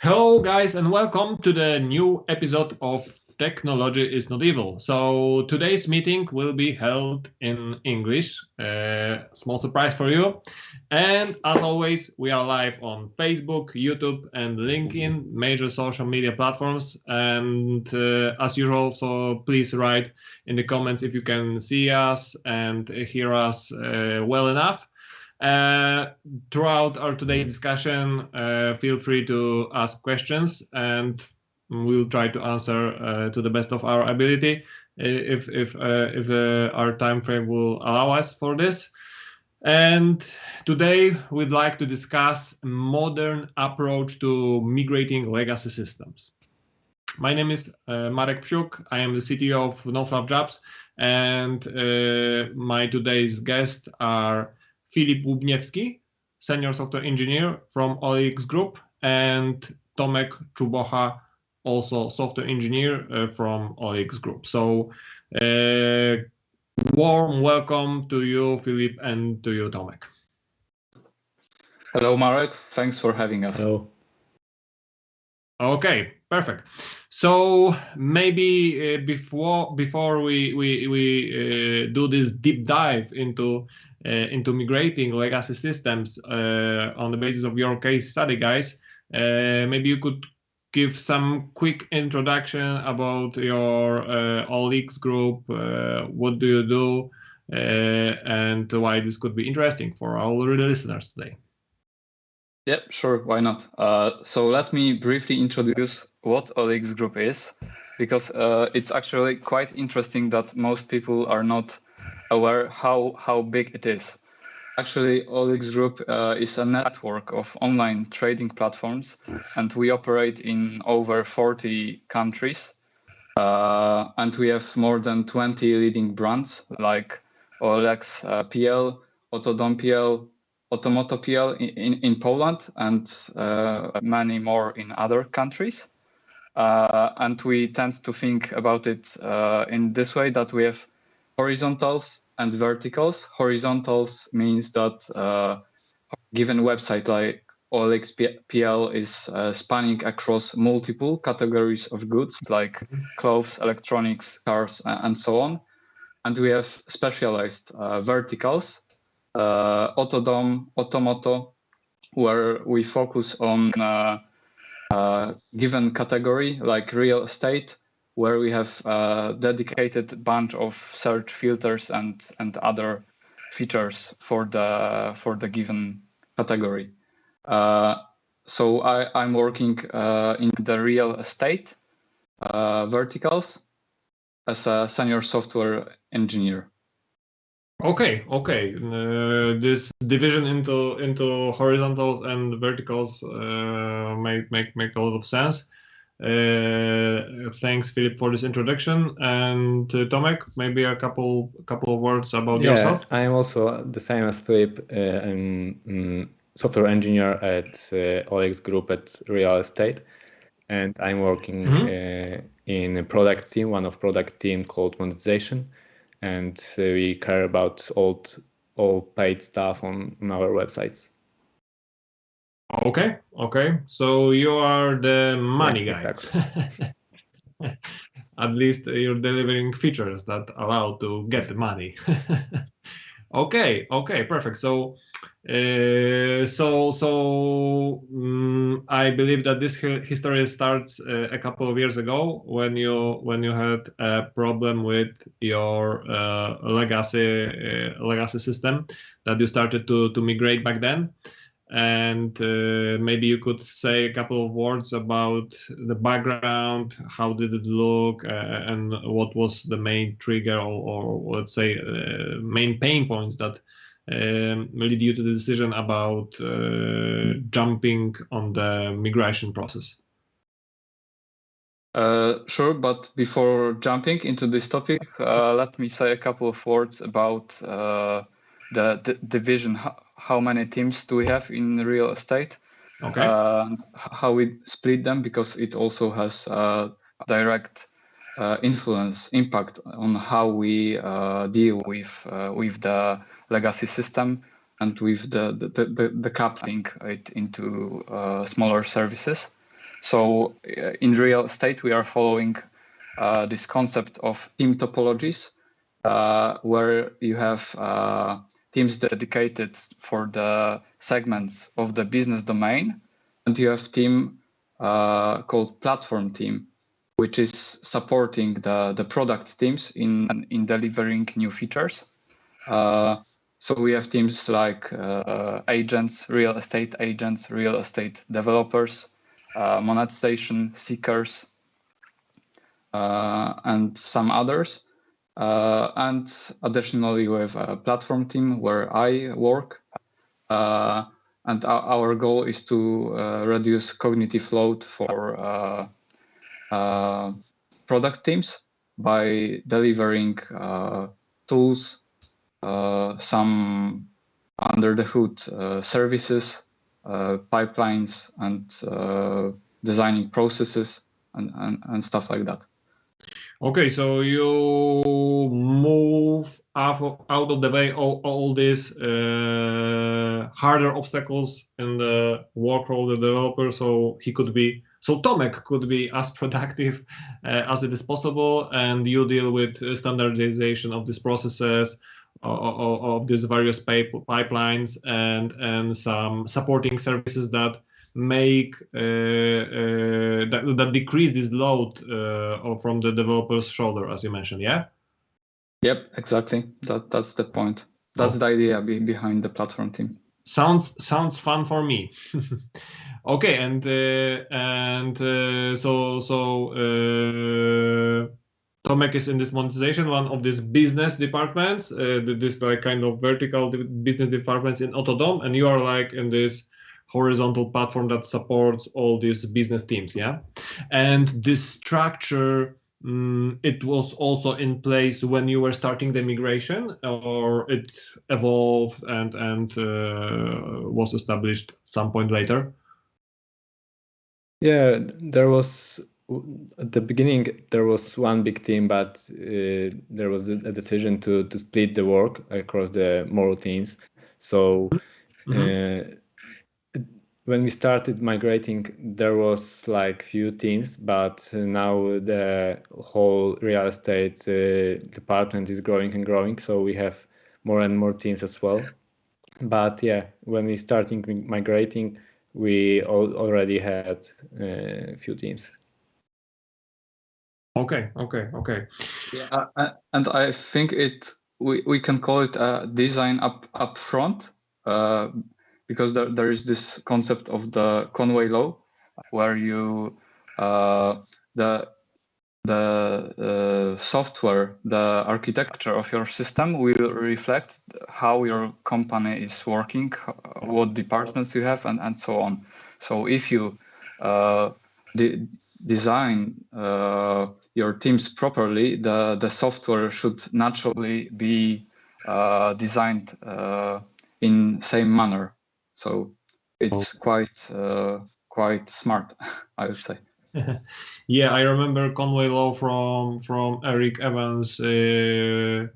Hello guys and welcome to the new episode of Technology is Not Evil. So today's meeting will be held in English, small surprise for you. And as always, we are live on Facebook, YouTube and LinkedIn, major social media platforms. And as usual, so please write in the comments if you can see us and hear us well enough. Throughout our today's discussion, feel free to ask questions and we'll try to answer to the best of our ability if our time frame will allow us for this. And today we'd like to discuss a modern approach to migrating legacy systems. My name is Marek Psiuk. I am the CTO of No Fluff Jobs, and my today's guests are Filip Łubniewski, Senior Software Engineer from OLX Group, and Tomasz Czubocha, also Software Engineer from OLX Group. So warm welcome to you, Filip, and to you, Tomek. Hello, Marek. Thanks for having us. Hello. Okay, perfect. So maybe before we do this deep dive into migrating legacy systems on the basis of your case study, guys, maybe you could give some quick introduction about your OLX Group, what do you do, and why this could be interesting for our listeners today. Yeah, sure, why not? So let me briefly introduce what OLX Group is, because it's actually quite interesting that most people are not aware how big it is. Actually, OLX Group is a network of online trading platforms, and we operate in over 40 countries. And we have more than 20 leading brands like OLX PL, Autodom PL, Automoto PL in Poland, and many more in other countries. And we tend to think about it in this way, that we have horizontals and verticals. Horizontals means that given website like OLX PL is spanning across multiple categories of goods like clothes, electronics, cars, and so on. And we have specialized verticals, Autodom, Automoto, where we focus on given category like real estate, where we have a dedicated bunch of search filters and other features for the given category. So I'm working in the real estate verticals as a senior software engineer. Okay. This division into horizontals and verticals make a lot of sense. Thanks, Filip, for this introduction. And Tomek, maybe a couple of words about yourself. I'm also the same as Filip. I'm software engineer at OLX Group at real estate, and I'm working in a product team, one of product team called monetization, and we care about all paid stuff on our websites. Okay. So you are the money guy. Exactly. At least you're delivering features that allow to get the money. Okay, perfect. So, I believe that this history starts a couple of years ago when you had a problem with your legacy system that you started to migrate back then. And maybe you could say a couple of words about the background, how did it look, and what was the main trigger or let's say main pain points that lead you to the decision about jumping on the migration process. Sure, but before jumping into this topic, let me say a couple of words about the division. How many teams do we have in real estate? Okay. And how we split them, because it also has direct impact on how we deal with the legacy system and with the coupling it into smaller services. So in real estate, we are following this concept of team topologies, where you have teams dedicated for the segments of the business domain, and you have team called platform team, which is supporting the product teams in delivering new features. So we have teams like agents, real estate developers, monetization seekers, and some others. And additionally, we have a platform team where I work. And our goal is to reduce cognitive load for product teams by delivering tools, some under the hood services, pipelines, and designing processes and stuff like that. Okay, so you move out of the way all these harder obstacles in the workflow of the developer, so Tomek could be as productive as it is possible, and you deal with standardization of these processes, of these various pipelines, and some supporting services that make that decrease this load from the developer's shoulder, as you mentioned. Yeah. Yep, exactly. That's the point. That's the idea behind the platform team. Sounds fun for me. Okay, so Tomek is in this monetization, one of these business departments, this like kind of vertical business departments in Autodom, and you are like in this horizontal platform that supports all these business teams. Yeah, and this structure, it was also in place when you were starting the migration, or it evolved and was established at some point later? Yeah, there was at the beginning there was one big team, but there was a decision to split the work across the more teams. So when we started migrating, there was like few teams, but now the whole real estate department is growing and growing. So we have more and more teams as well. But yeah, when we started migrating, we already had a few teams. Okay. Yeah, and I think we can call it a design up front. Because there is this concept of the Conway law, where you the software, the architecture of your system will reflect how your company is working, what departments you have, and so on. So if you design your teams properly, the software should naturally be designed in same manner. So it's quite smart, I would say. Yeah, I remember Conway law from Eric Evans' DDD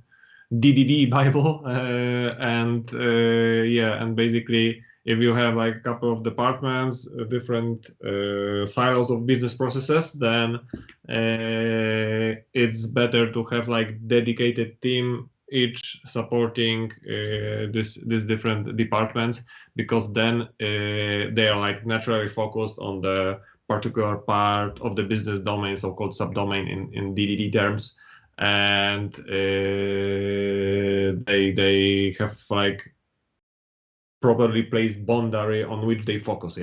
Bible, and basically, if you have like a couple of departments, different silos of business processes, then it's better to have like dedicated team, each supporting this different departments, because then they are like naturally focused on the particular part of the business domain, so-called subdomain in DDD terms, and they have like properly placed boundary on which they focus.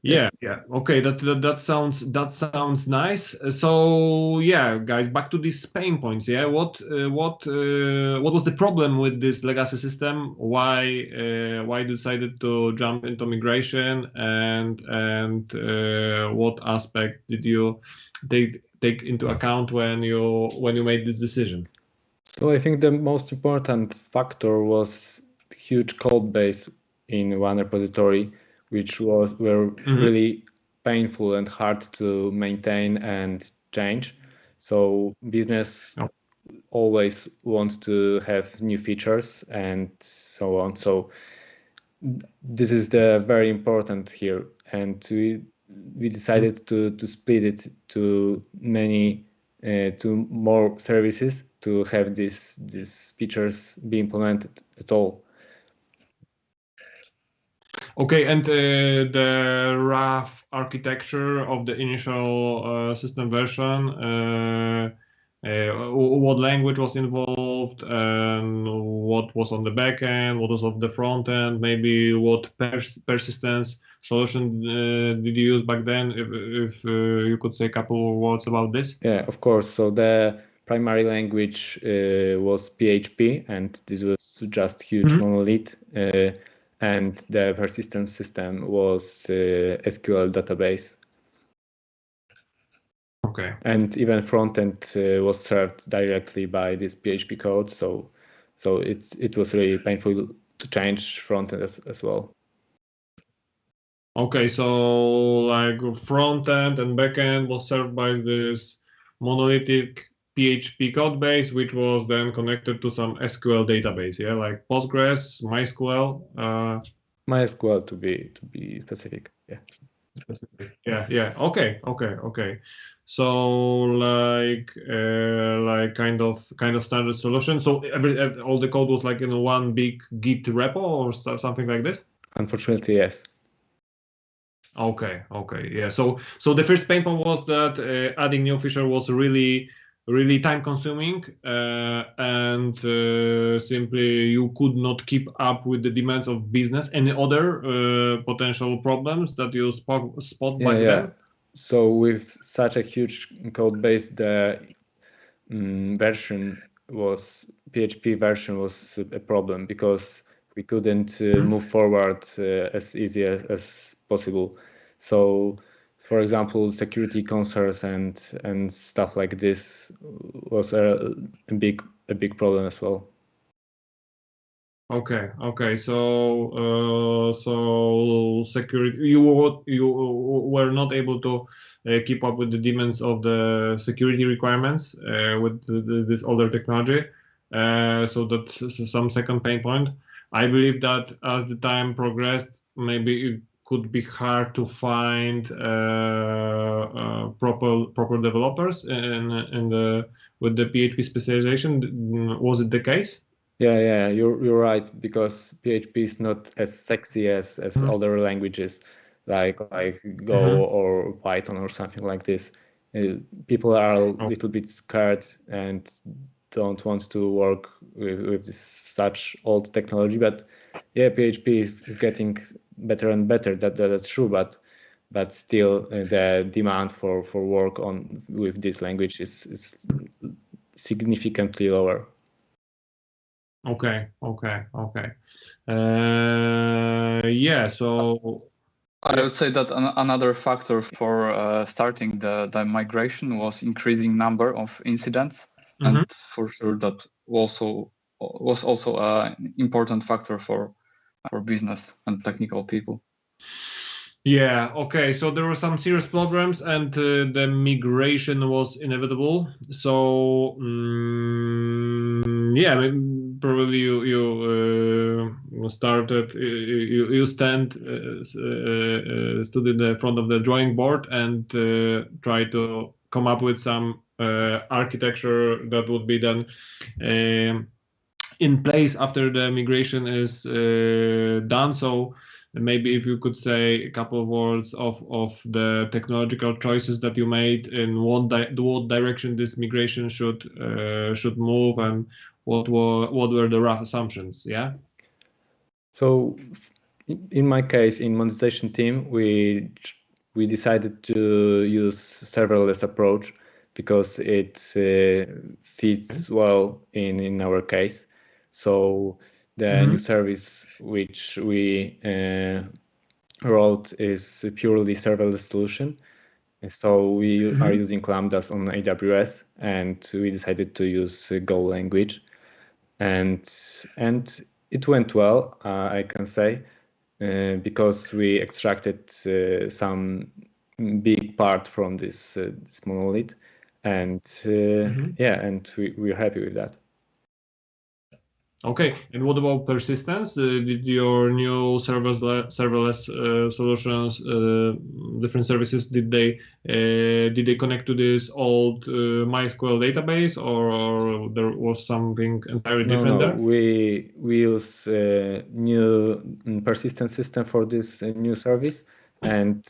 Yeah. Okay, that sounds nice. So yeah, guys, back to these pain points. Yeah, what was the problem with this legacy system? Why decided to jump into migration, and what aspect did you take into account when you made this decision? So I think the most important factor was huge code base in one repository, which were really painful and hard to maintain and change. So business always wants to have new features and so on. So this is the very important here. and we decided to split it to more services to have these features be implemented at all. Okay, and the rough architecture of the initial system version, what language was involved, and what was on the back end, what was on the front end, maybe what persistence solution did you use back then? If you could say a couple of words about this. Yeah, of course. So the primary language was PHP, and this was just huge monolith. And the persistence system was SQL database. Okay. And even frontend was served directly by this PHP code, so it was really painful to change frontend as well. Okay, so like frontend and backend was served by this monolithic PHP code base, which was then connected to some SQL database, yeah, like Postgres, MySQL. MySQL to be specific, yeah. Yeah. Okay. So like kind of standard solution. So all the code was like in one big Git repo or something like this. Unfortunately, yes. Okay. Yeah. So the first pain point was that adding new feature was really time consuming, and simply you could not keep up with the demands of business. Any other potential problems that you spot back then? So with such a huge code base, the PHP version was a problem because we couldn't move forward as easy as possible. So, for example, security concerns and stuff like this was a big problem as well. Okay. So security. You were not able to keep up with the demands of the security requirements with this older technology. So that's some second pain point. I believe that as the time progressed, maybe it could be hard to find proper developers with the PHP specialization. Was it the case? Yeah, you're right, because PHP is not as sexy as other languages like Go or Python or something like this. People are a little bit scared and don't want to work with such old technology. But yeah, PHP is getting better and better. That's true. But still, the demand for work with this language is significantly lower. Okay. Yeah, so I would say that another factor for starting the migration was increasing number of incidents, and for sure that was also an important factor for business and technical people. Yeah, okay, so there were some serious problems, and the migration was inevitable. So yeah, I mean, probably you started, you stood in the front of the drawing board and try to come up with some architecture that would be then in place after the migration is done. So maybe if you could say a couple of words of the technological choices that you made, in what direction this migration should move, and what were the rough assumptions. Yeah. So in my case, in monetization team, we decided to use serverless approach because it fits well in our case. So the new service which we wrote is a purely serverless solution. So we are using Lambdas on AWS, and we decided to use Go language, and it went well, I can say, because we extracted some big part from this monolith, and yeah, and we're happy with that. Okay, and what about persistence? Did your new serverless solutions, different services, did they connect to this old MySQL database, or there was something entirely different there? We use new persistent system for this new service, and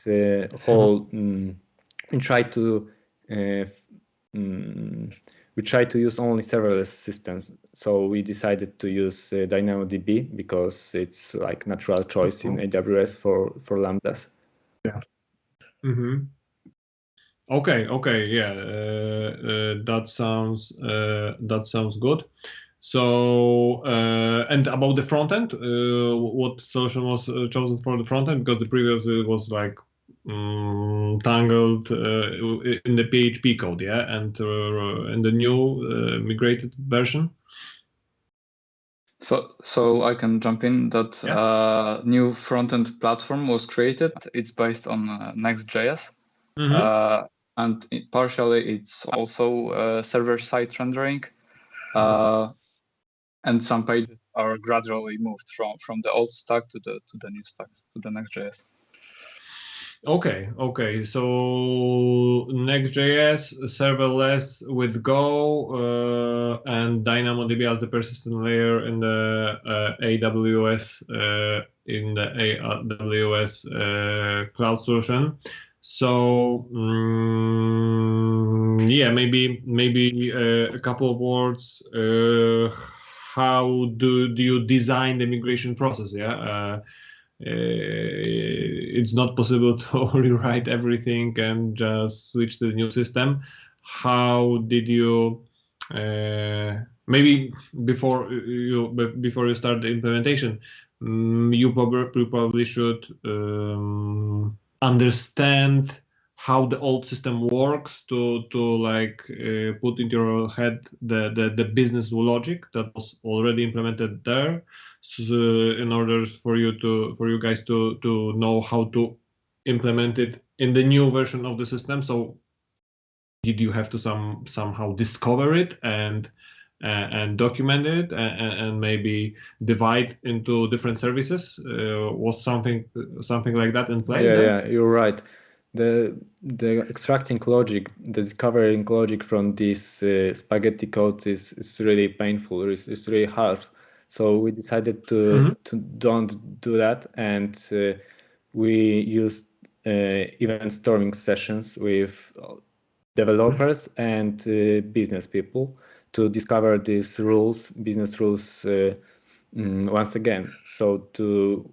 we try to use only serverless systems. So we decided to use DynamoDB because it's like natural choice in AWS for lambdas. Yeah. Mm-hmm. Okay. Yeah. That sounds good. So and about the front end, what solution was chosen for the front end? Because the previous was like tangled in the PHP code, yeah, and in the new migrated version. So I can jump in. That new front-end platform was created. It's based on Next.js, and partially it's also server-side rendering, and some pages are gradually moved from the old stack to the new stack, to the Next.js. Okay. So Next.js, serverless with Go, and DynamoDB as the persistent layer in the AWS cloud solution. So yeah, maybe a couple of words. How do you design the migration process? Yeah. It's not possible to rewrite everything and just switch to the new system. How did you maybe before you start the implementation, you probably should understand how the old system works to like put into your head the business logic that was already implemented there. So in order for you guys to know how to implement it in the new version of the system. So did you have to somehow discover it and document it and maybe divide into different services? Was something like that in place? Yeah, you're right. The extracting logic, the discovering logic from this spaghetti code is really painful. It's really hard. So we decided to don't do that, and we used event storming sessions with developers and business people to discover these business rules once again. So to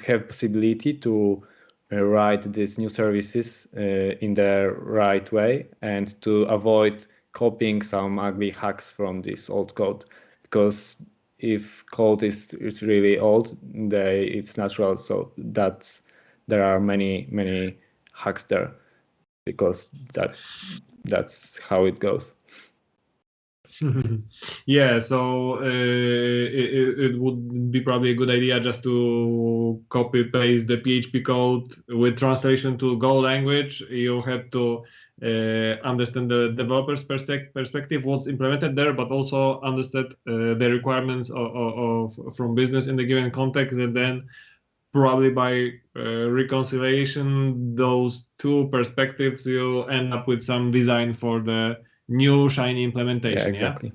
have possibility to write these new services in the right way and to avoid copying some ugly hacks from this old code, because if code is really old, it's natural. So there are many hacks there, because that's how it goes. Yeah, so it would be probably a good idea just to copy paste the PHP code with translation to Go language. You have to understand the developer's perspective, what's implemented there, but also understand the requirements of from business in the given context, and then probably by reconciliation those two perspectives, you end up with some design for the new shiny implementation. Yeah, exactly.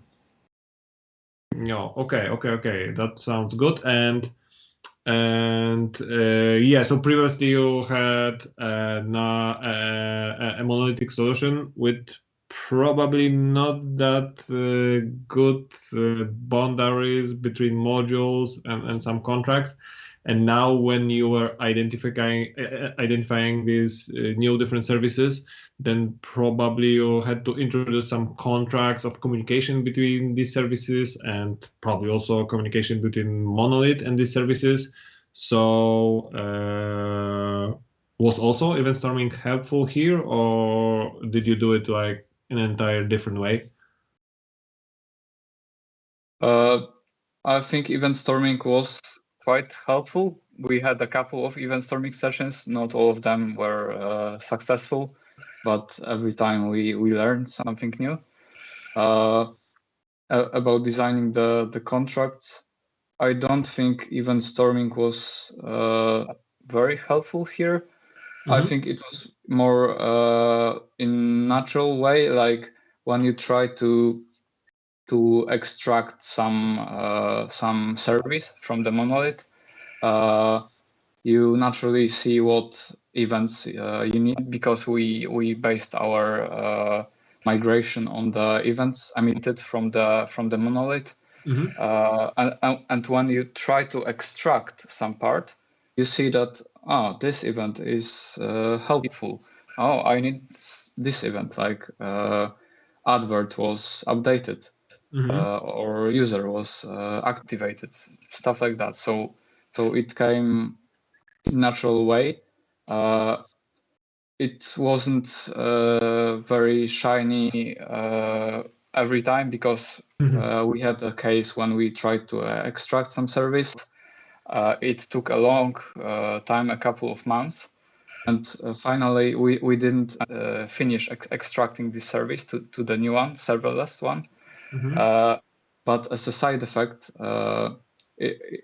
No, okay. That sounds good. And yeah, so previously you had a monolithic solution with probably not that good boundaries between modules and some contracts. And now when you were identifying these new different services, then probably you had to introduce some contracts of communication between these services, and probably also communication between monolith and these services. So was also event storming helpful here, or did you do it like in an entire different way? I think event storming was quite helpful. We had a couple of event storming sessions. Not all of them were successful, but every time we learned something new. about designing the contracts, I don't think event storming was very helpful here. I think it was more in natural way, like when you try to extract some service from the monolith, you naturally see what events you need, because we based our migration on the events emitted from the monolith. And when you try to extract some part, you see that this event is helpful. Oh, I need this event, like advert was updated, or user was activated, stuff like that. So it came in natural way. It wasn't very shiny every time, because we had a case when we tried to extract some service. It took a long time, a couple of months, and finally we didn't finish extracting this service to the new one, serverless one. But as a side effect,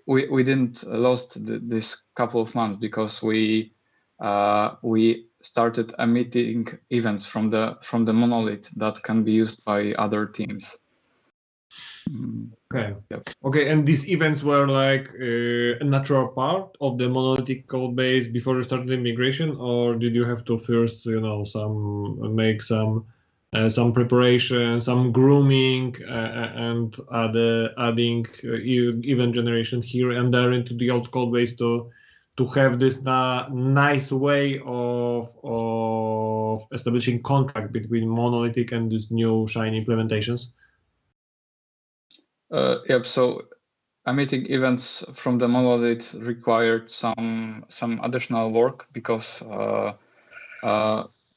we didn't lost this couple of months, because we started emitting events from the monolith that can be used by other teams. Okay. Yep. Okay, and these events were like a natural part of the monolithic code base before you started the migration, or did you have to first, make some preparation, some grooming, and adding event generation here and there into the old code base to have this nice way of establishing contract between monolithic and these new shiny implementations? Yep. So emitting events from the monolith required some additional work, because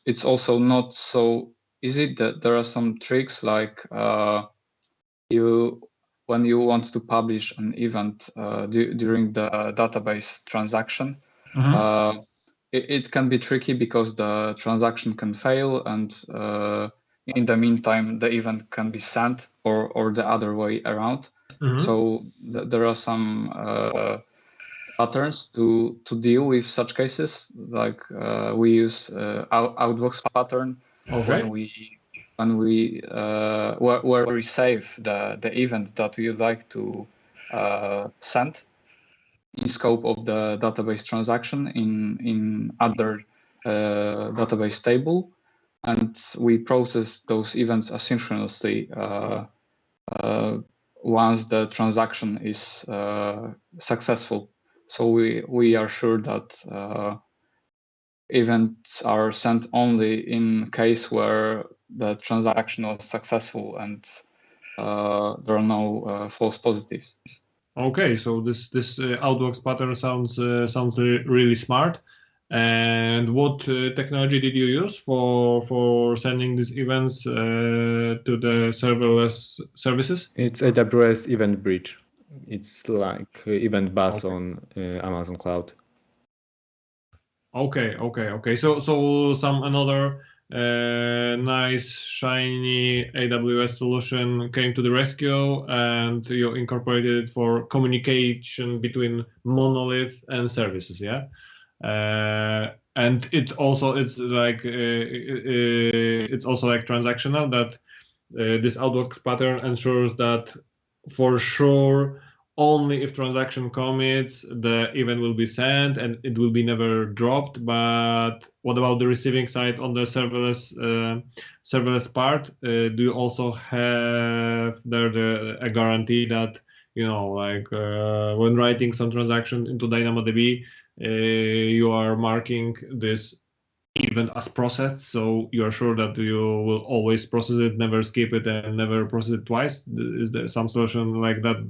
it's also not so easy. That there are some tricks, like when you want to publish an event during the database transaction, it can be tricky, because the transaction can fail, and in the meantime the event can be sent, or the other way around. So there are some patterns to deal with such cases, like we use outbox pattern, Okay. where we save the event that we would like to send in scope of the database transaction in other database table, and we process those events asynchronously once the transaction is successful. So we are sure that events are sent only in case where the transaction was successful and there are no false positives. Okay, so this outbox pattern sounds really smart. And what technology did you use for sending these events to the serverless services? It's AWS Event Bridge. It's like Event Bus on Amazon Cloud. Okay. So some another nice shiny AWS solution came to the rescue, and you incorporated it for communication between monolith and services, yeah. And it's also like transactional, that this outbox pattern ensures that for sure only if transaction commits the event will be sent and it will be never dropped. But what about the receiving side on the serverless part? Do you also have there a guarantee that when writing some transaction into DynamoDB, you are marking this event as processed, so you are sure that you will always process it, never skip it, and never process it twice? Is there some solution like that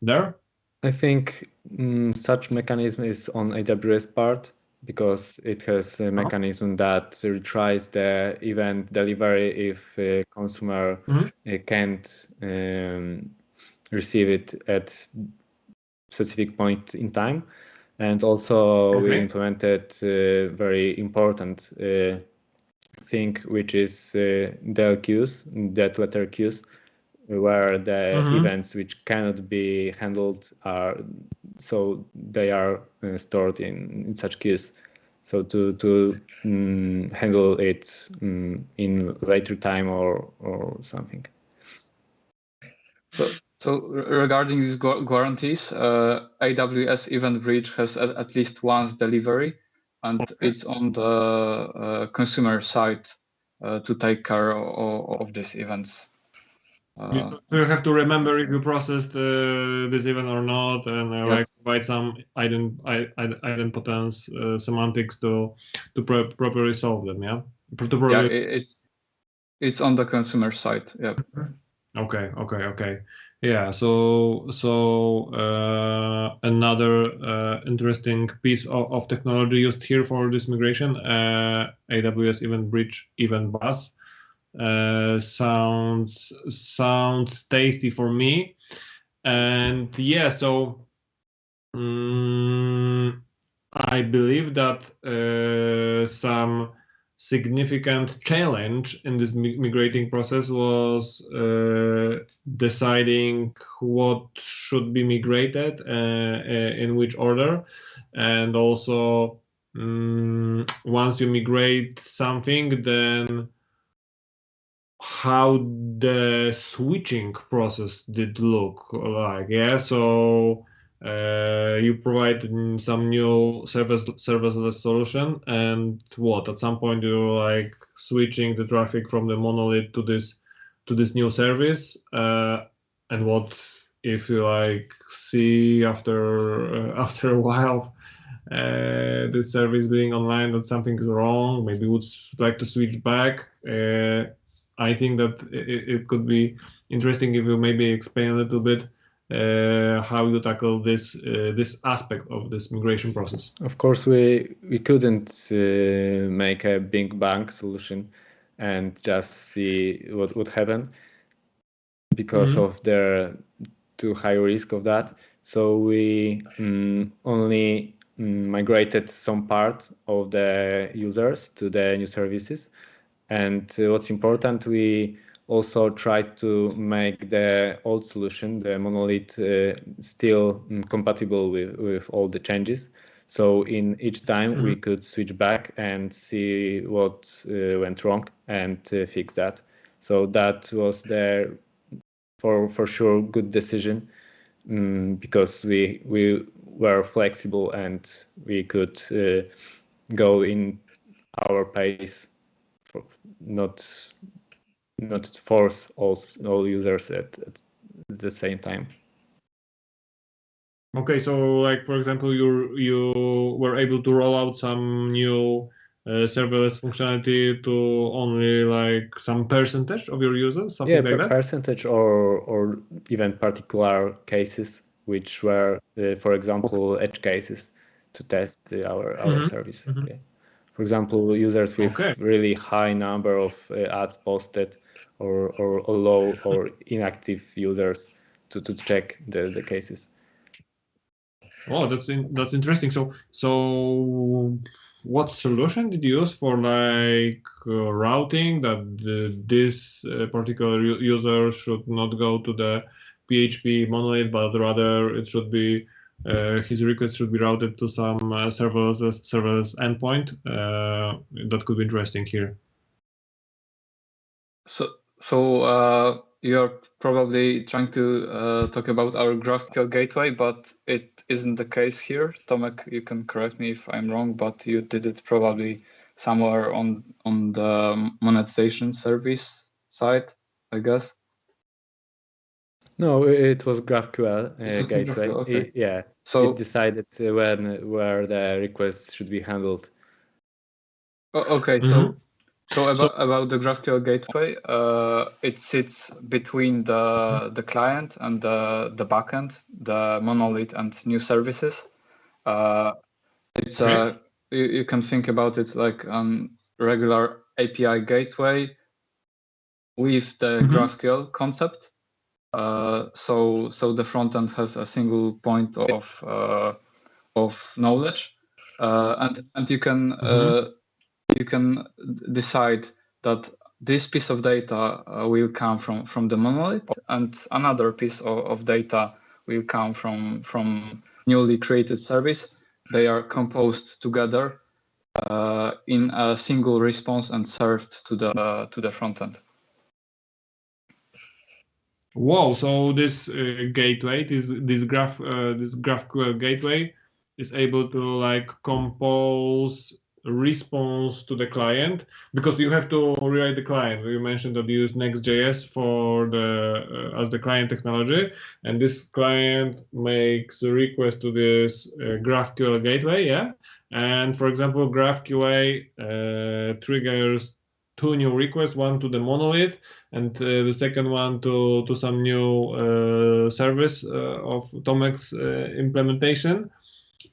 there? I think such mechanism is on AWS part, because it has a mechanism that retries the event delivery if a consumer can't receive it at specific point in time. And also we implemented a very important thing, which is DL queues, dead letter queues, where the events which cannot be handled they are stored in such queues. So to handle it in later time or something. So regarding these guarantees, AWS Event Bridge has at least once delivery, and it's on the consumer side to take care of these events. So you have to remember if you processed this event or not, and like provide some idempotence semantics to properly solve them. Yeah. It's on the consumer side. Yeah. Okay. Yeah. So another interesting piece of technology used here for this migration, AWS Event Bridge, Event Bus. Sounds tasty for me, and yeah, so I believe that some significant challenge in this migrating process was deciding what should be migrated in which order, and also once you migrate something, then how the switching process did look like. Yeah, so you provide some new serverless solution, and at some point you're like switching the traffic from the monolith to this new service, and what if you like see after a while the service being online that something is wrong, maybe would like to switch back. I think that it could be interesting if you maybe explain a little bit how you tackle this aspect of this migration process. Of course, we couldn't make a big bang solution and just see what would happen because of the too high risk of that. So we only migrated some part of the users to the new services. And what's important, we also tried to make the old solution, the monolith, still compatible with all the changes. So in each time we could switch back and see what went wrong and fix that. So that was the for sure good decision, because we were flexible and we could go in our pace. Not force all users at the same time. Okay, so like for example, you were able to roll out some new serverless functionality to only like some percentage of your users, something like that? Percentage or even particular cases, which were, for example, edge cases to test our services. Okay. For example, users with really high number of ads posted, or low or inactive users to check the cases. Oh, that's interesting. So what solution did you use for like routing that this particular user should not go to the PHP monolith, but rather it should be his request should be routed to some serverless endpoint? That could be interesting here. So you're probably trying to talk about our Graphql Gateway, but it isn't the case here. Tomek, you can correct me if I'm wrong, but you did it probably somewhere on the monetization service side, I guess. No, it was Graphql Gateway. Okay. So it decided where the requests should be handled. Okay, so about the Graphql Gateway, it sits between the client and the backend, the monolith and new services. It's you can think about it like regular API gateway with the GraphQL concept. So the front end has a single point of knowledge, and you can decide that this piece of data will come from the monolith, and another piece of data will come from newly created service. They are composed together in a single response and served to the front end. Wow! So this gateway, this GraphQL Gateway, is able to like compose a response to the client, because you have to rewrite the client. You mentioned that you use Next.js for the as the client technology, and this client makes a request to this GraphQL Gateway, yeah. And for example, GraphQL triggers 2 new requests, one to the monolith and the second one to some new service of Tomek's implementation,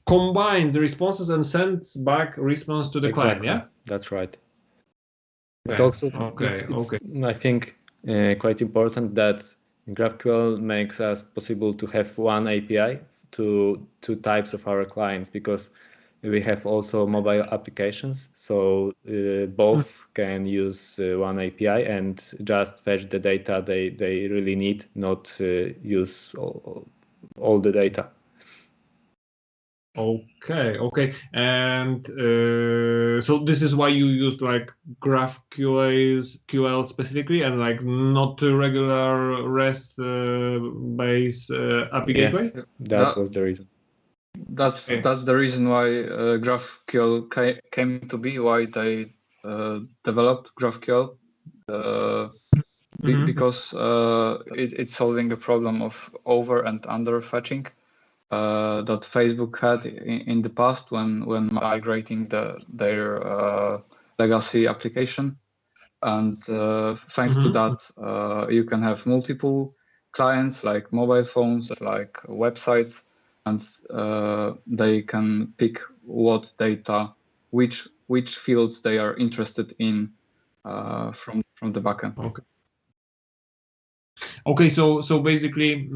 combines the responses and sends back response to the client, yeah? That's right. Okay. But also, Okay. I think quite important that GraphQL makes us possible to have one API to 2 types of our clients, because we have also mobile applications, so both can use one API and just fetch the data they really need, not use all the data. Okay. And so this is why you used like GraphQL specifically, and like not a regular REST based API gateway? That was the reason. That's the reason why GraphQL came to be, why they developed GraphQL, because it's solving a problem of over and under fetching that Facebook had in the past when migrating their legacy application. And thanks to that, you can have multiple clients, like mobile phones, like websites, and they can pick what data, which fields they are interested in from the backend. Okay. So basically,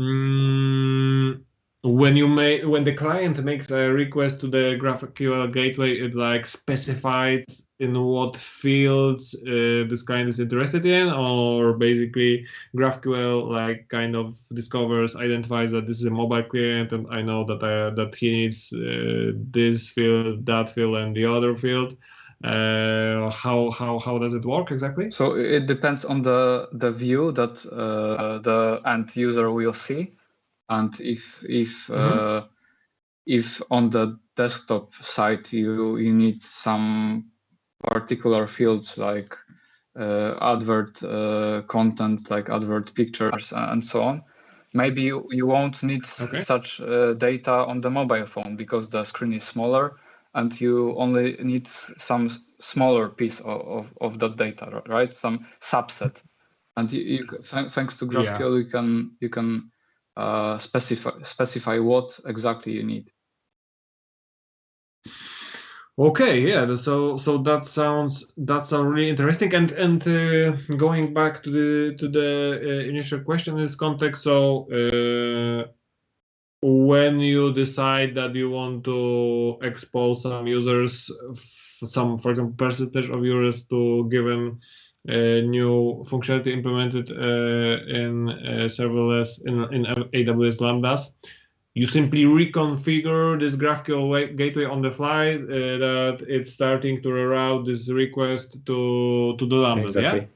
when the client makes a request to the GraphQL Gateway, it like specifies in what fields this client is interested in, or basically GraphQL like kind of identifies that this is a mobile client, and I know that he needs this field, that field, and the other field. How does it work exactly? So it depends on the view that the end user will see, and if on the desktop side you need some particular fields like advert content, like advert pictures and so on, maybe you won't need such data on the mobile phone, because the screen is smaller and you only need some smaller piece of that data, right? Some subset. And thanks to GraphQL, you can specify what exactly you need. Okay, yeah. So that sounds really interesting. And going back to the initial question in this context, so when you decide that you want to expose some users, for example, percentage of users to given new functionality implemented in serverless in AWS Lambdas, you simply reconfigure this GraphQL Gateway on the fly that it's starting to route this request to the Lambdas. Exactly. Yeah?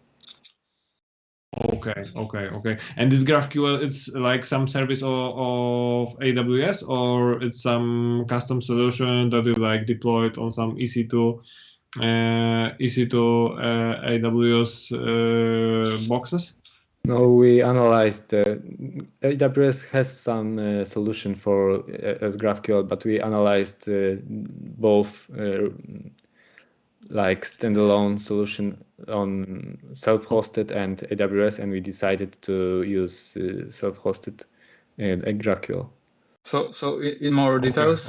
Okay. And this GraphQL, it's like some service of AWS, or it's some custom solution that you like deployed on some EC2 AWS boxes? No, we analyzed AWS has some solution for as GraphQL, but we analyzed both like standalone solution on self-hosted and AWS, and we decided to use self-hosted GraphQL. So in more details,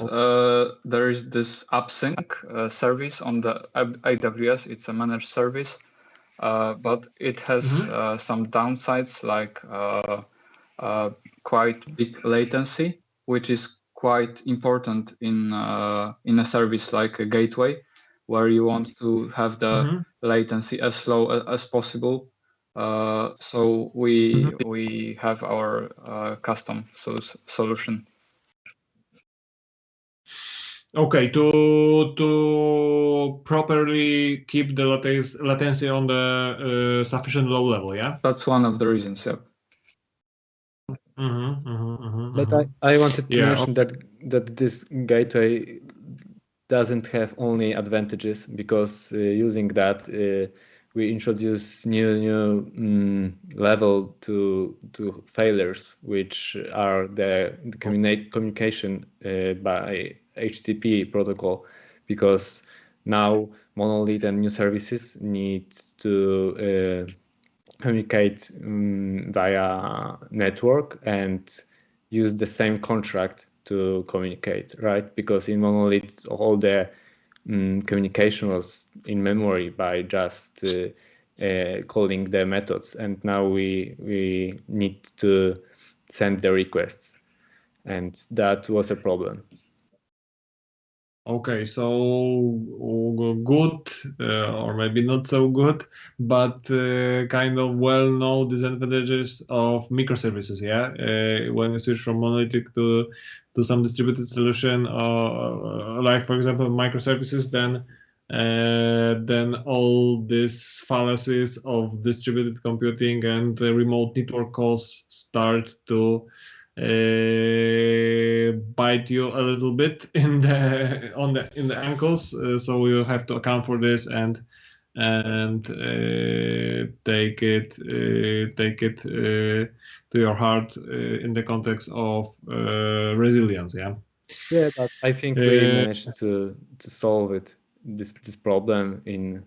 there is this AppSync service on the AWS. It's a managed service, but it has some downsides, like quite big latency, which is quite important in a service like a gateway, where you want to have the latency as low as possible. So we have our custom solution. Okay, to properly keep the latency on the sufficient low level, yeah? That's one of the reasons, yeah. But I wanted to mention that this gateway doesn't have only advantages, because using that we introduce new level to failures, which are the communication by HTTP protocol, because now monolith and new services need to communicate via network and use the same contract to communicate, right? Because in monolith, all the communication was in memory by just calling the methods, and now we need to send the requests, and that was a problem. Okay, so good, or maybe not so good, but kind of well-known disadvantages of microservices, yeah? When you switch from monolithic to some distributed solution, like for example microservices, then all these fallacies of distributed computing and remote network calls start to bite you a little bit in the ankles, so you have to account for this and take it to your heart in the context of resilience. Yeah, but I think we managed to solve this problem in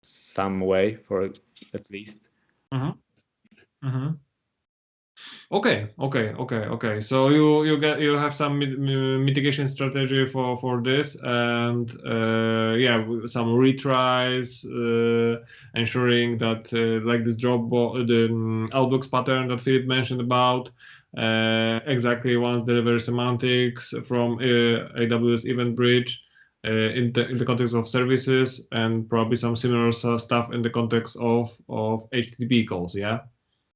some way, for at least. Okay. So you have some mitigation strategy for this, and some retries, ensuring that like this the outbox pattern that Filip mentioned about, exactly once delivery semantics from AWS Event Bridge in the context of services, and probably some similar stuff in the context of HTTP calls.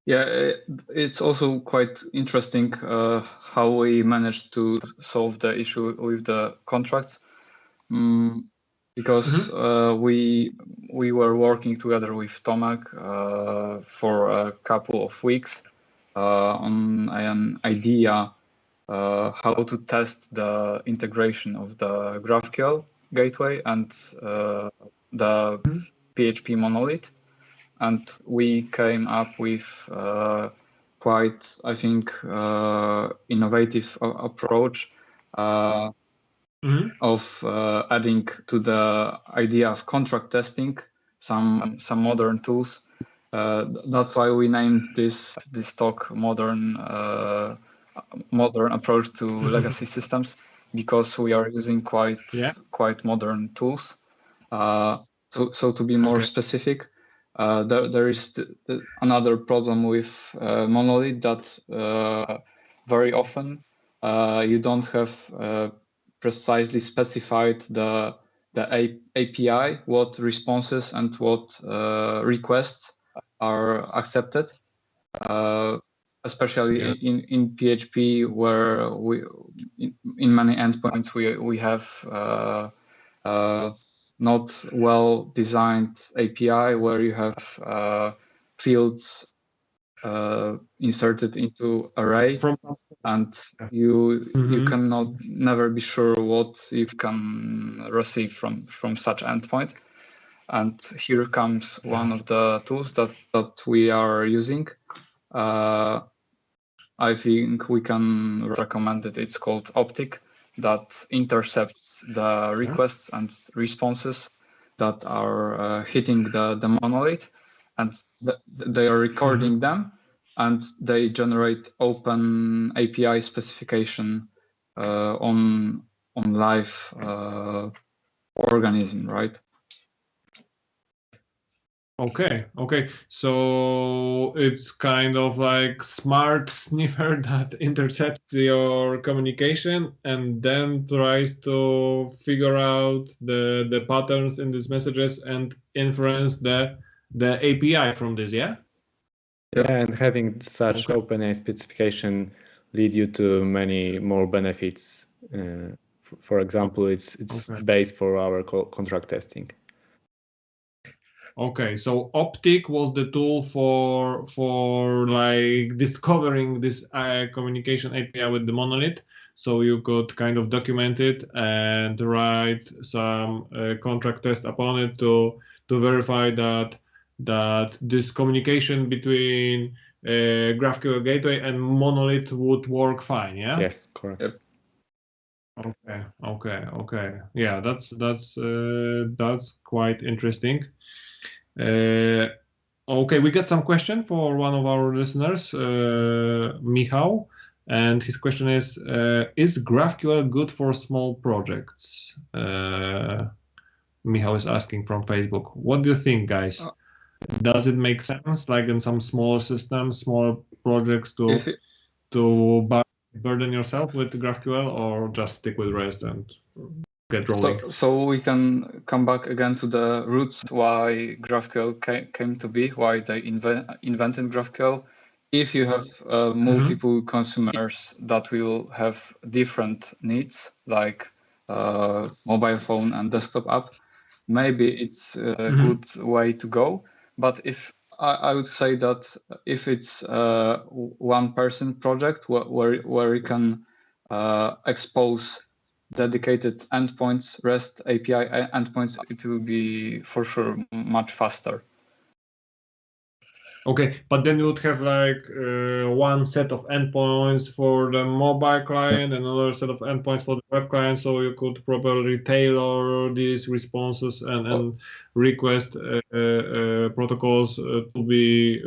Yeah, it's also quite interesting how we managed to solve the issue with the contracts, because we were working together with Tomek for a couple of weeks on an idea how to test the integration of the Graphql Gateway and the PHP monolith. And we came up with quite, I think, innovative approach of adding to the idea of contract testing some modern tools. That's why we named this talk modern approach to legacy systems, because we are using quite modern tools. So to be more specific, there is another problem with monolith, that very often you don't have precisely specified the API, what responses and what requests are accepted, especially in PHP, where in many endpoints we have not well designed API, where you have fields inserted into array, and you cannot never be sure what you can receive from such endpoint. And here comes one of the tools that we are using. I think we can recommend it. It's called Optic, that intercepts the requests and responses that are hitting the monolith, and they are recording them, and they generate open API specification on live organism, right? Okay. So So it's kind of like smart sniffer that intercepts your communication and then tries to figure out the patterns in these messages and inference the API from this, yeah? Yeah, and having such OpenAI specification lead you to many more benefits. For example, it's based for our contract testing. Okay, so Optic was the tool for like discovering this communication API with the monolith, so you could kind of document it and write some contract test upon it to verify that this communication between Graphql Gateway and monolith would work fine. Yeah. Yes, correct. Yep. Okay. Yeah, that's quite interesting. Okay, we got some question for one of our listeners, Michał, and his question is GraphQL good for small projects? Michał is asking from Facebook. What do you think, guys? Does it make sense, like in some small systems, small projects, to burden yourself with GraphQL, or just stick with REST and get rolling? So we can come back again to the roots why GraphQL came to be, why they invented GraphQL. If you have multiple consumers that will have different needs, like mobile phone and desktop app, maybe it's a good way to go. But if I would say that if it's one person project where you can expose dedicated endpoints, REST API endpoints, it will be for sure much faster. Okay, but then you would have like one set of endpoints for the mobile client, another set of endpoints for the web client, so you could properly tailor these responses and request protocols to be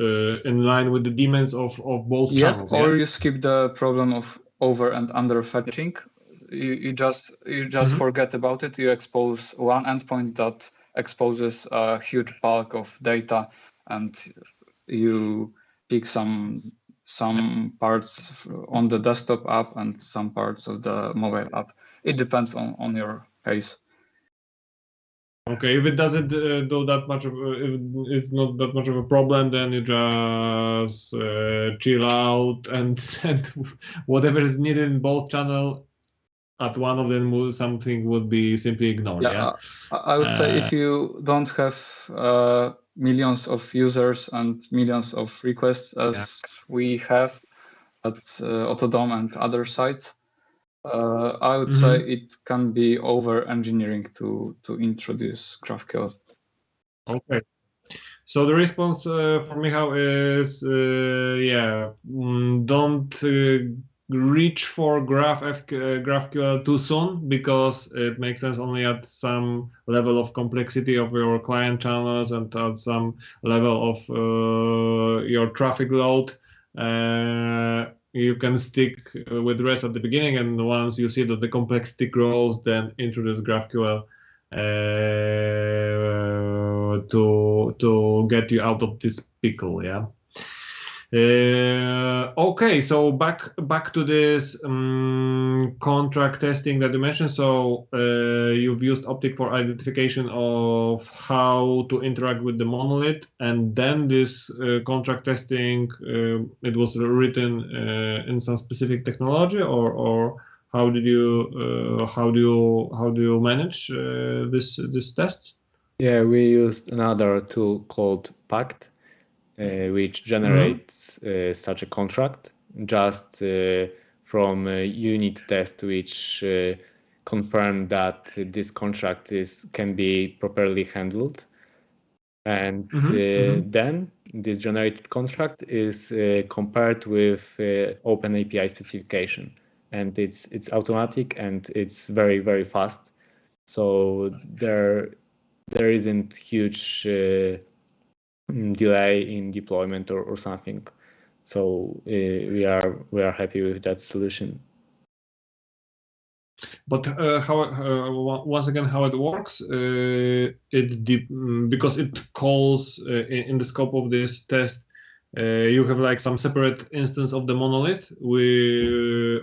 in line with the demands of both channels. Or you skip the problem of over and under fetching. You just forget about it. You expose one endpoint that exposes a huge bulk of data, and you pick some parts on the desktop app and some parts of the mobile app. It depends on your case. Okay, if it doesn't do that much of, if it's not that much of a problem, then you just chill out and send whatever is needed in both channels. At one of them, something would be simply ignored. Yeah, I would say if you don't have millions of users and millions of requests as we have at Autodom and other sites, I would say it can be over engineering to introduce GraphQL. Okay. So the response from Michał is don't reach for GraphQL too soon, because it makes sense only at some level of complexity of your client channels and at some level of your traffic load. You can stick with REST at the beginning, and once you see that the complexity grows, then introduce GraphQL to get you out of this pickle. Yeah. Okay, so back to this contract testing that you mentioned. So you've used Optic for identification of how to interact with the monolith, and then this contract testing, it was written in some specific technology, or how do you manage this test? Yeah, we used another tool called Pact, which generates such a contract just from a unit test, which confirm that this contract can be properly handled, and then this generated contract is compared with Open API specification, and it's automatic and it's very, very fast. So there isn't huge delay in deployment or something. So we are happy with that solution. But once again, how it works? Because it calls in the scope of this test you have like some separate instance of the monolith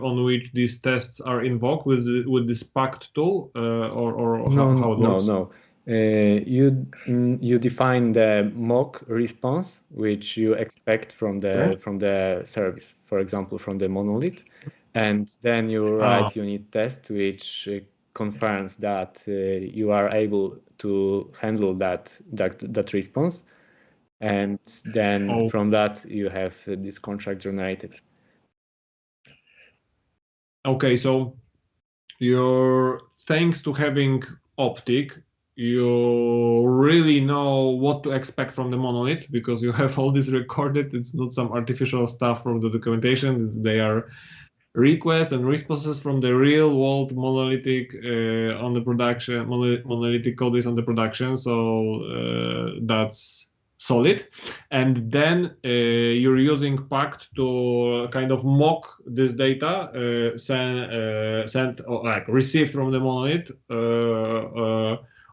on which these tests are invoked with this packed tool, or how it works? No. You define the mock response which you expect from the service, for example, from the monolith, and then you write unit test which confirms that you are able to handle that response, and then from that you have this contract generated. Okay, so thanks to having Optic, you really know what to expect from the monolith because you have all this recorded. It's not some artificial stuff from the documentation. They are requests and responses from the real world monolithic on the production, monolithic code base on the production. So that's solid. And then you're using Pact to kind of mock this data, sent or like received from the monolith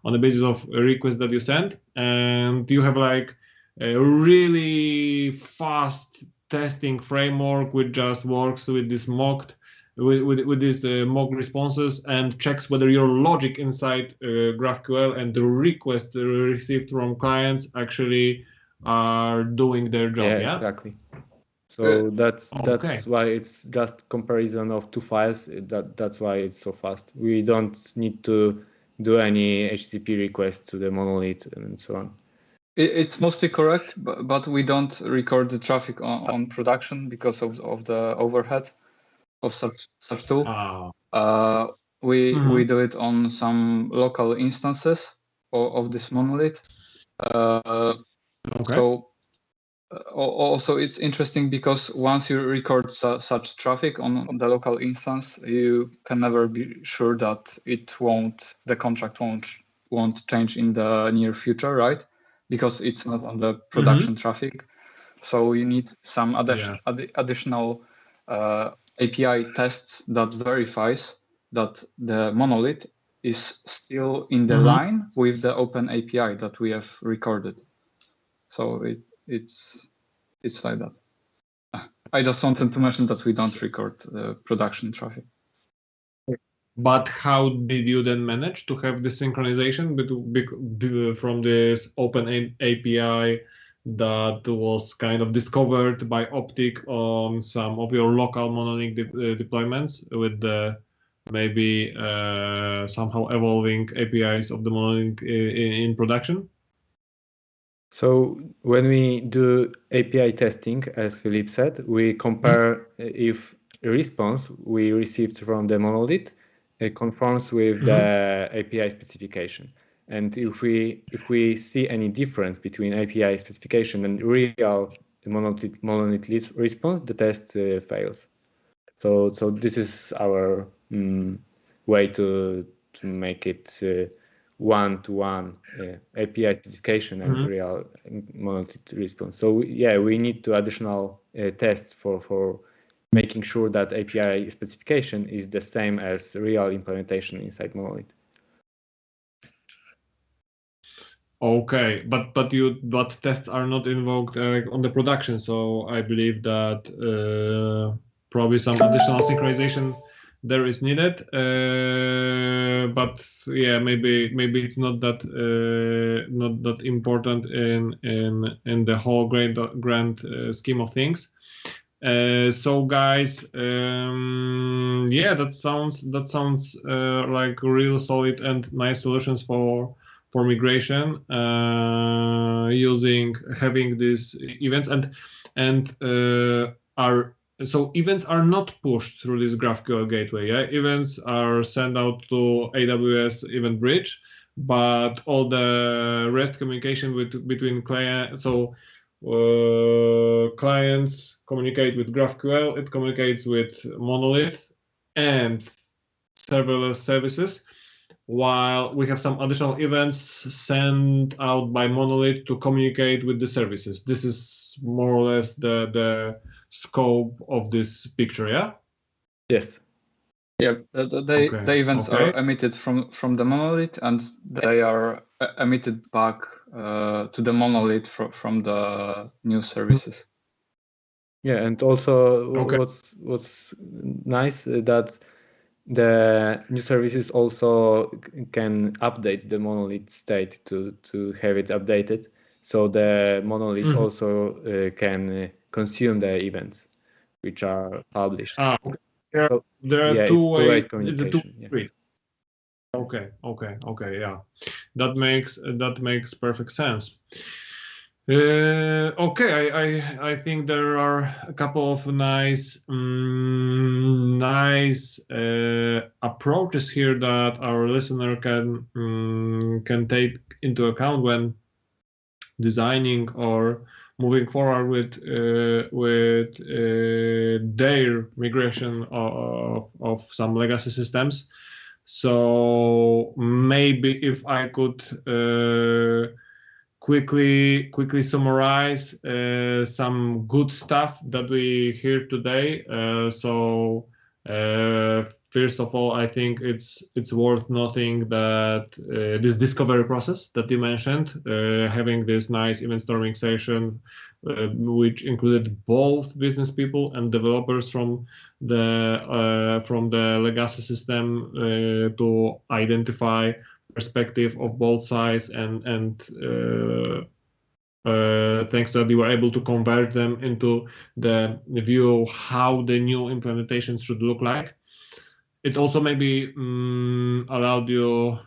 on the basis of a request that you sent, and you have like a really fast testing framework which just works with this mocked with these mock responses and checks whether your logic inside GraphQL and the request received from clients actually are doing their job. Yeah, exactly. So that's why it's just comparison of two files. That's why it's so fast. We don't need to do any HTTP requests to the monolith and so on. It's mostly correct, but we don't record the traffic on production because of the overhead of such tool. We do it on some local instances of this monolith. So also it's interesting because once you record such traffic on the local instance, you can never be sure that the contract won't change in the near future, right? Because it's not on the production traffic. So you need some additional API tests that verifies that the monolith is still in the line with the open API that we have recorded. So it's like that. I just wanted to mention that we don't record the production traffic. But how did you then manage to have this synchronization from this open API that was kind of discovered by Optic on some of your local monolith deployments with the maybe somehow evolving APIs of the monolith in production? So when we do API testing, as Filip said, we compare if a response we received from the monolith conforms with the API specification. And if we see any difference between API specification and real monolith response, the test fails. So this is our way to make it one-to-one API specification and real monolith response. So yeah, we need to additional tests for making sure that API specification is the same as real implementation inside monolith. Okay, but tests are not invoked on the production, so I believe that probably some additional synchronization there is needed. But yeah, maybe it's not that important in the whole grand scheme of things. So guys, yeah, that sounds like real solid and nice solutions for migration, having these events so events are not pushed through this GraphQL Gateway. Yeah, events are sent out to AWS Event Bridge, but all the REST communication between clients. So clients communicate with GraphQL. It communicates with monolith and serverless services, while we have some additional events sent out by monolith to communicate with the services. This is more or less the scope of this picture, yeah? Yes. Yeah, the events are emitted from the monolith, and they are emitted back to the monolith from the new services. Yeah, and also Okay. what's nice that the new services also can update the monolith state to have it updated. So the monolith also can consume the events which are published. Okay. So, There are yeah, two it's two-way ways. It's a communication. two-way. Okay. Yeah, that makes perfect sense. Okay, I think there are a couple of nice approaches here that our listener can take into account when designing or moving forward with their migration of some legacy systems. So maybe if I could quickly summarize some good stuff that we hear today. First of all, I think it's worth noting that this discovery process that you mentioned, having this nice event storming session, which included both business people and developers from the legacy system to identify perspective of both sides, and thanks to that, we were able to convert them into the view of how the new implementation should look like. It also maybe allowed you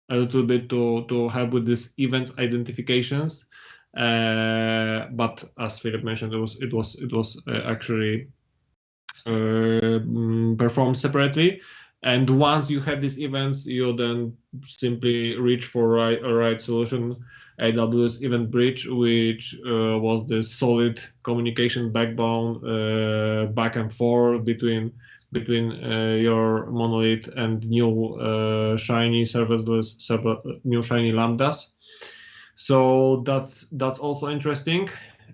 a little bit to help with this events identifications, but as Filip mentioned, it was actually performed separately. And once you have these events, you then simply reach for a right solution, AWS Event Bridge, which was the solid communication backbone back and forth between your monolith and new shiny serverless new shiny lambdas. So that's also interesting.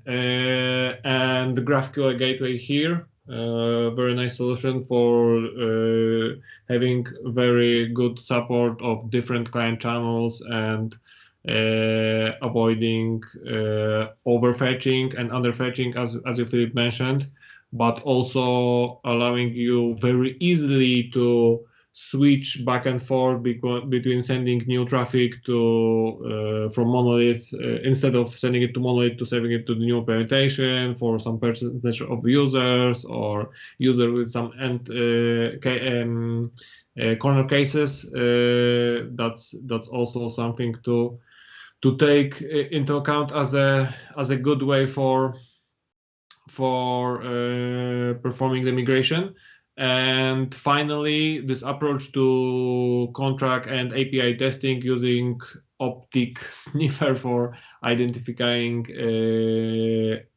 And the Graphql Gateway here, very nice solution for having very good support of different client channels and avoiding overfetching and underfetching, as you Philip mentioned, but also allowing you very easily to switch back and forth between sending new traffic to from monolith instead of sending it to monolith to saving it to the new implementation for some percentage of users or user with some corner cases. That's also something to take into account as a good way for performing the migration. And finally, this approach to contract and API testing using optic sniffer for identifying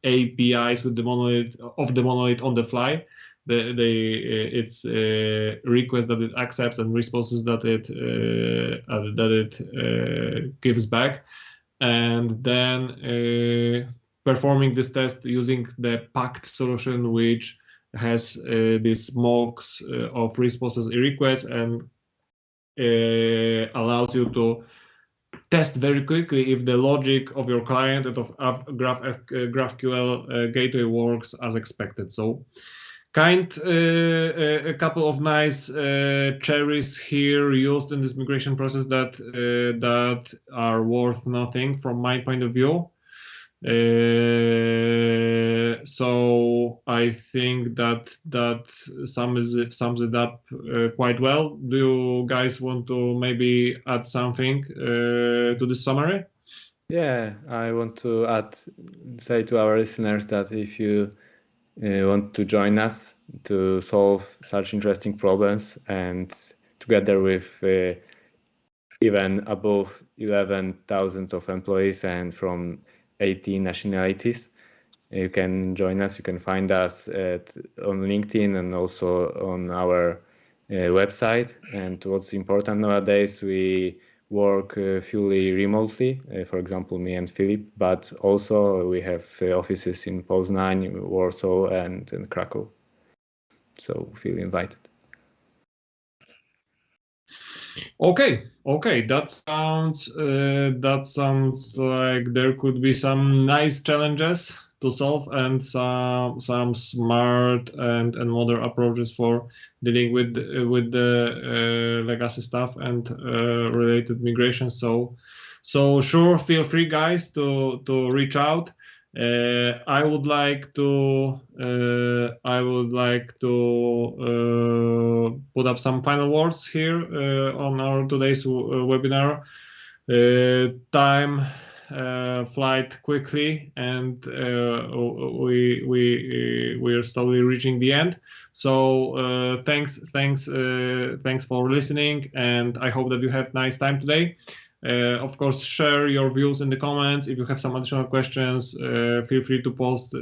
APIs with the monolith on the fly. It's request that it accepts and responses that it gives back, and then performing this test using the packed solution, which has these mocks of responses and requests, and allows you to test very quickly if the logic of your client and of GraphQL Gateway works as expected. So a couple of nice cherries here used in this migration process that are worth nothing from my point of view. So I think that sums it up quite well. Do you guys want to maybe add something to this summary? Yeah, I want to say to our listeners that if you want to join us to solve such interesting problems, and together with even above 11,000 of employees and from 18 nationalities, you can join us. You can find us on LinkedIn and also on our website. And what's important nowadays, we work fully remotely, for example, me and Filip, but also we have offices in Poznań, Warsaw, and in Krakow. So feel invited. Okay, that sounds like there could be some nice challenges to solve, and some smart and modern approaches for dealing with the legacy stuff and related migration. So sure, feel free, guys, to reach out. I would like to put up some final words here on our today's webinar. Time flight quickly, and we are slowly reaching the end. So thanks for listening, and I hope that you have nice time today. Of course, share your views in the comments. If you have some additional questions, feel free to post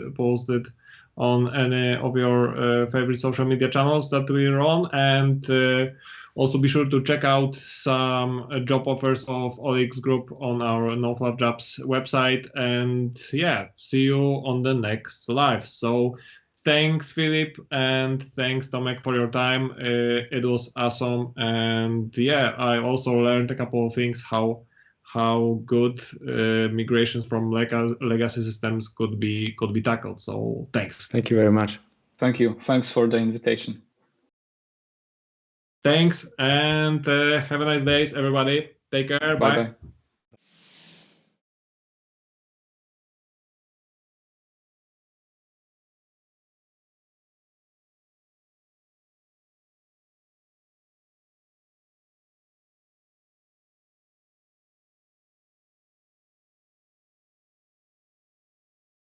it on any of your favorite social media channels that we're on, and also be sure to check out some job offers of OLX Group on our No Fluff Jobs website. And yeah, see you on the next live. So thanks, Filip, and thanks, Tomek, for your time. It was awesome, and yeah, I also learned a couple of things how good migrations from legacy systems could be tackled. So thanks. Thank you very much. Thank you. Thanks for the invitation. Thanks, and have a nice day, everybody. Take care. Bye. Bye.